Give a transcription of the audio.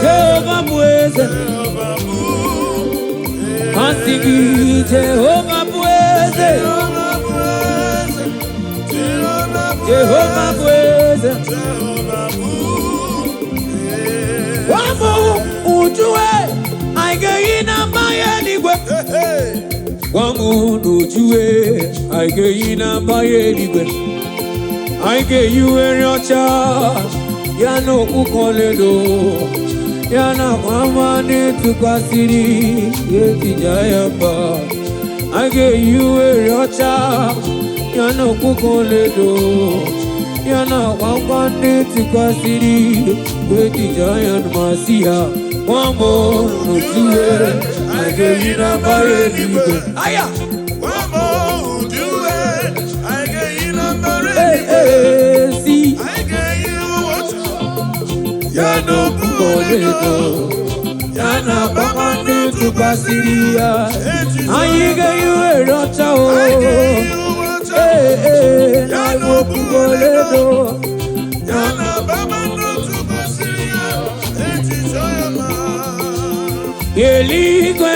Jehovah Bueze, Asigi Jehovah Bueze, Jehovah Bueze, Wamo Ujue, I get in a my anyway. Wamo Ujue, I get in a my anyway. I get you in your child, Yano Ukoledo, Yana Mamani to Kasiri, Yeti Jayapa. I get you in your child, Yano Ukoledo, Yana Mamani to Kasiri, Yeti Jayan Masia. One more, no two, I get you in a barrel. Aya! See, I get you what? Yano Kukoledo, Yana Bamani to Basilia. I get you a rota. Yano Kukoledo, Yana Bamani to Basilia. Eligwe